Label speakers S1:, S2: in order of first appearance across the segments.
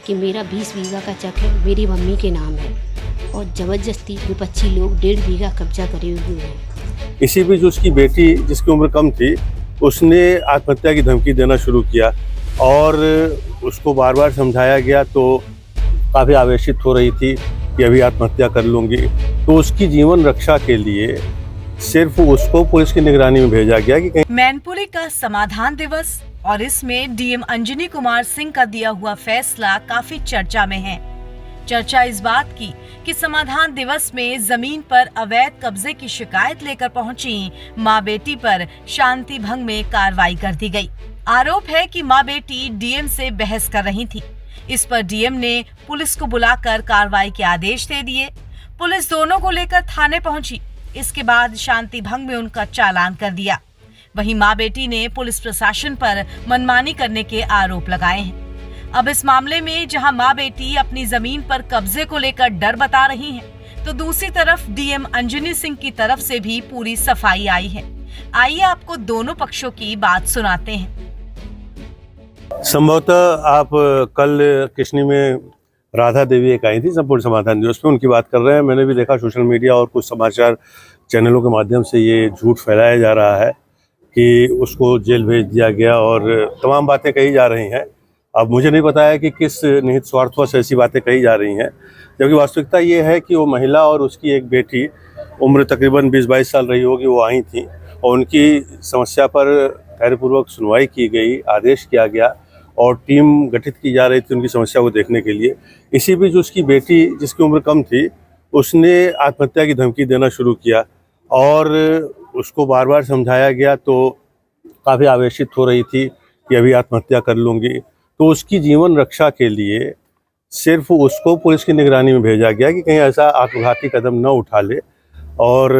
S1: कि मेरा 20 बीघा का चक है, मेरी मम्मी के नाम है और ज़बरदस्ती विपक्षी लोग 1.5 बीघा कब्जा करे हुए हैं।
S2: इसी बीच उसकी बेटी, जिसकी उम्र कम थी, उसने आत्महत्या की धमकी देना शुरू किया और उसको बार बार समझाया गया तो काफ़ी आवेशित हो रही थी कि अभी आत्महत्या कर लूँगी। तो उसकी जीवन रक्षा के लिए सिर्फ उसको पुलिस की निगरानी में भेजा गया कि कहीं
S3: मैनपुरी का समाधान दिवस और इसमें डीएम अंजनी कुमार सिंह का दिया हुआ फैसला काफी चर्चा में है। चर्चा इस बात की कि समाधान दिवस में जमीन पर अवैध कब्जे की शिकायत लेकर पहुंची मां बेटी पर शांति भंग में कार्रवाई कर दी गई। आरोप है कि मां बेटी डीएम से बहस कर रही थी। इस पर डीएम ने पुलिस को बुलाकर कार्रवाई के आदेश दे दिए। पुलिस दोनों को लेकर थाने पहुंची। इसके बाद शांति भंग में उनका चालान कर दिया। वहीं मां बेटी ने पुलिस प्रशासन पर मनमानी करने के आरोप लगाए हैं। अब इस मामले में जहां मां बेटी अपनी जमीन पर कब्जे को लेकर डर बता रही हैं, तो दूसरी तरफ डीएम अंजनी सिंह की तरफ से भी पूरी सफाई आई है। आइए आपको दोनों पक्षों की बात सुनाते हैं।
S2: संभवतः आप कल किशनी में राधा देवी एक आई थी संपूर्ण समाधान दिवस में, उनकी बात कर रहे हैं। मैंने भी देखा सोशल मीडिया और कुछ समाचार चैनलों के माध्यम से ये झूठ फैलाया जा रहा है कि उसको जेल भेज दिया गया और तमाम बातें कही जा रही हैं। अब मुझे नहीं पता है कि किस निहित स्वार्थवश ऐसी बातें कही जा रही हैं, जबकि वास्तविकता ये है कि वो महिला और उसकी एक बेटी, उम्र तकरीबन 20-22 साल रही होगी, वो आई थी और उनकी समस्या पर धैर्यपूर्वक सुनवाई की गई, आदेश किया गया और टीम गठित की जा रही थी उनकी समस्या को देखने के लिए। इसी बीच उसकी बेटी, जिसकी उम्र कम थी, उसने आत्महत्या की धमकी देना शुरू किया और उसको बार बार समझाया गया तो काफ़ी आवेशित हो रही थी कि अभी आत्महत्या कर लूँगी। तो उसकी जीवन रक्षा के लिए सिर्फ उसको पुलिस की निगरानी में भेजा गया कि कहीं ऐसा आत्मघाती कदम न उठा ले और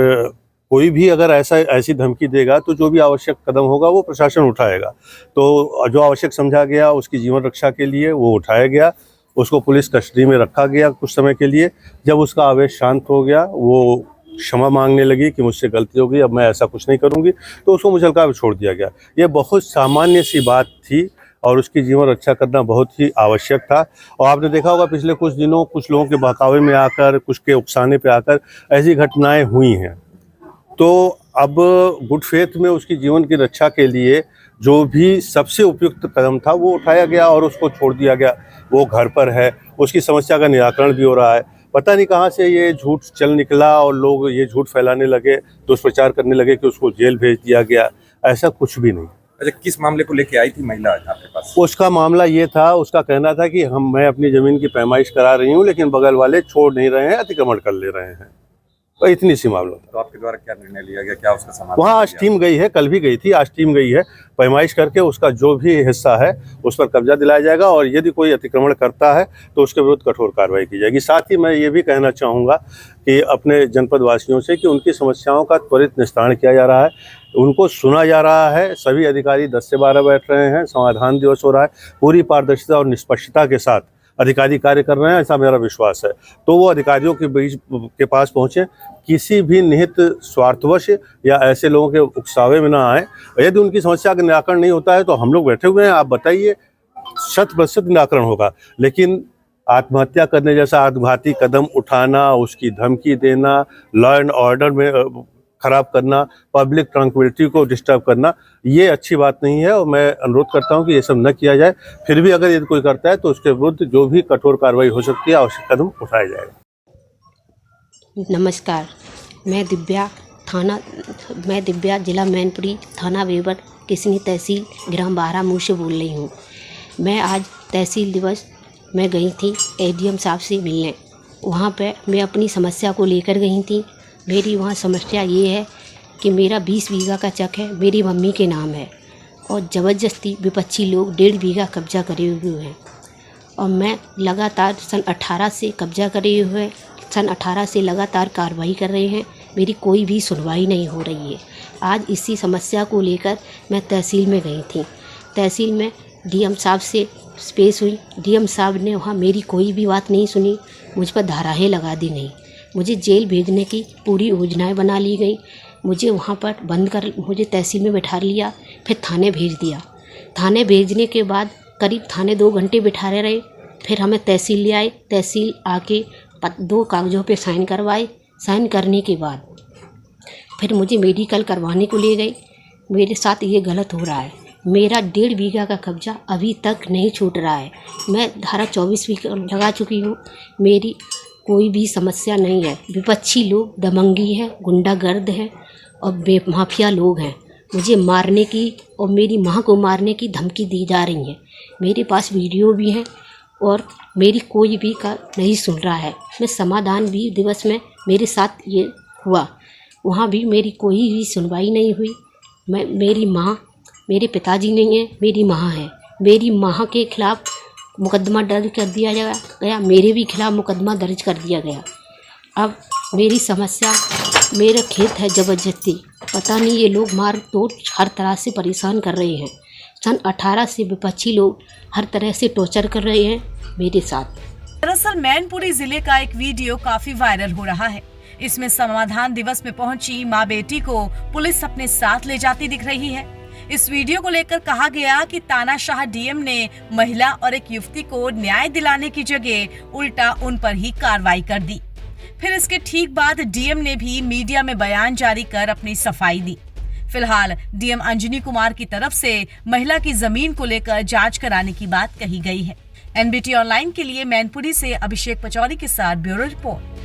S2: कोई भी अगर ऐसी धमकी देगा तो जो भी आवश्यक कदम होगा वो प्रशासन उठाएगा। तो जो आवश्यक समझा गया उसकी जीवन रक्षा के लिए वो उठाया गया। उसको पुलिस कस्टडी में रखा गया कुछ समय के लिए। जब उसका आवेश शांत हो गया, वो क्षमा मांगने लगी कि मुझसे गलती हो गई, अब मैं ऐसा कुछ नहीं करूंगी, तो उसको मुचलका भी छोड़ दिया गया। ये बहुत सामान्य सी बात थी और उसकी जीवन रक्षा करना बहुत ही आवश्यक था। और आपने देखा होगा पिछले कुछ दिनों कुछ लोगों के बहकावे में आकर, कुछ के उकसाने पे आकर ऐसी घटनाएं हुई हैं। तो अब गुड फेथ में उसकी जीवन की रक्षा के लिए जो भी सबसे उपयुक्त कदम था वो उठाया गया और उसको छोड़ दिया गया। वो घर पर है, उसकी समस्या का निराकरण भी हो रहा है। पता नहीं कहाँ से ये झूठ चल निकला और लोग ये झूठ फैलाने लगे, दुष्प्रचार करने लगे कि उसको जेल भेज दिया गया। ऐसा कुछ भी नहीं।
S4: अच्छा, किस मामले को लेके आई थी महिला आपके पास?
S2: उसका मामला ये था, उसका कहना था कि मैं अपनी ज़मीन की पैमाइश करा रही हूँ लेकिन बगल वाले छोड़ नहीं रहे हैं, अतिक्रमण कर ले रहे हैं। तो इतनी सी मामला।
S4: तो आपके द्वारा क्या निर्णय लिया गया, क्या उसका समाधान?
S2: वहाँ आज टीम गई है, कल भी गई थी, आज टीम गई है। पैमाइश करके उसका जो भी हिस्सा है उस पर कब्जा दिलाया जाएगा और यदि कोई अतिक्रमण करता है तो उसके विरुद्ध कठोर कार्रवाई की जाएगी। साथ ही मैं ये भी कहना चाहूँगा कि अपने जनपद वासियों से कि उनकी समस्याओं का त्वरित निस्तारण किया जा रहा है, उनको सुना जा रहा है। सभी अधिकारी 10 से 12 बैठ रहे हैं, समाधान दिवस हो रहा है। पूरी पारदर्शिता और निष्पक्षता के साथ अधिकारी कार्य कर रहे हैं, ऐसा मेरा विश्वास है। तो वो अधिकारियों के बीच के पास पहुँचे, किसी भी निहित स्वार्थवश या ऐसे लोगों के उकसावे में ना आए। यदि उनकी समस्या का निराकरण नहीं होता है तो हम लोग बैठे हुए हैं, आप बताइए, 100% निराकरण होगा। लेकिन आत्महत्या करने जैसा आत्मघाती कदम उठाना, उसकी धमकी देना, लॉ एंड ऑर्डर में खराब करना, पब्लिक ट्रैंक्विलिटी को डिस्टर्ब करना, ये अच्छी बात नहीं है और मैं अनुरोध करता हूं कि ये सब न किया जाए। फिर भी अगर यदि कोई करता है तो उसके विरुद्ध जो भी कठोर कार्रवाई हो सकती है, आवश्यक कदम उठाया जाएगा।
S1: नमस्कार, मैं दिव्या जिला मैनपुरी थाना वेबर किशनी तहसील ग्राम बारामूर से बोल रही हूँ। मैं आज तहसील दिवस में गई थी एडीएम साहब से मिलने। वहाँ पे मैं अपनी समस्या को लेकर गई थी। मेरी वहाँ समस्या ये है कि मेरा 20 बीघा का चक है, मेरी मम्मी के नाम है और ज़बरदस्ती विपक्षी लोग 1.5 बीघा कब्जा करे हुए हैं और मैं लगातार सन 18 से कब्जा करे हुए, सन 18 से लगातार कार्रवाई कर रहे हैं। मेरी कोई भी सुनवाई नहीं हो रही है। आज इसी समस्या को लेकर मैं तहसील में गई थी। तहसील में डीएम साहब से पेश हुई। डीएम साहब ने वहाँ मेरी कोई भी बात नहीं सुनी, मुझ पर धाराएँ लगा दी गई। मुझे जेल भेजने की पूरी योजनाएं बना ली गई। मुझे वहाँ पर बंद कर, मुझे तहसील में बैठा लिया, फिर थाने भेज दिया। थाने भेजने के बाद करीब थाने 2 घंटे बिठाए रहे। फिर हमें तहसील ले आए, तहसील आके 2 कागज़ों पे साइन करवाए। साइन करने के बाद फिर मुझे मेडिकल करवाने को ले गए। मेरे साथ ये गलत हो रहा है। मेरा 1.5 बीघा का कब्जा अभी तक नहीं छूट रहा है। मैं धारा 24 भी लगा चुकी हूँ। मेरी कोई भी समस्या नहीं है। विपक्षी लोग दबंगी है, गुंडागर्द है और बेमाफिया लोग हैं। मुझे मारने की और मेरी माँ को मारने की धमकी दी जा रही है। मेरे पास वीडियो भी है और मेरी कोई भी का नहीं सुन रहा है। मैं समाधान भी दिवस में मेरे साथ ये हुआ, वहाँ भी मेरी कोई भी सुनवाई नहीं हुई। मेरी माँ, मेरे पिताजी नहीं है, मेरी माँ है। मेरी माँ के खिलाफ़ मुकदमा दर्ज कर दिया गया, मेरे भी खिलाफ़ मुकदमा दर्ज कर दिया गया। अब मेरी समस्या, मेरा खेत है ज़बरदस्ती, पता नहीं ये लोग मार तोड़ हर तरह से परेशान कर रहे हैं। सन 18 से विपक्षी लोग हर तरह से टॉर्चर कर रहे हैं मेरे साथ।
S3: दरअसल मैनपुरी जिले का एक वीडियो काफी वायरल हो रहा है। इसमें समाधान दिवस में पहुंची माँ बेटी को पुलिस अपने साथ ले जाती दिख रही है। इस वीडियो को लेकर कहा गया कि तानाशाह डीएम ने महिला और एक युवती को न्याय दिलाने की जगह उल्टा उन पर ही कार्रवाई कर दी। फिर इसके ठीक बाद डीएम ने भी मीडिया में बयान जारी कर अपनी सफाई दी। फिलहाल डीएम अंजनी कुमार की तरफ से महिला की जमीन को लेकर जांच कराने की बात कही गई है। एनबीटी ऑनलाइन के लिए मैनपुरी से अभिषेक पचौरी के साथ ब्यूरो रिपोर्ट।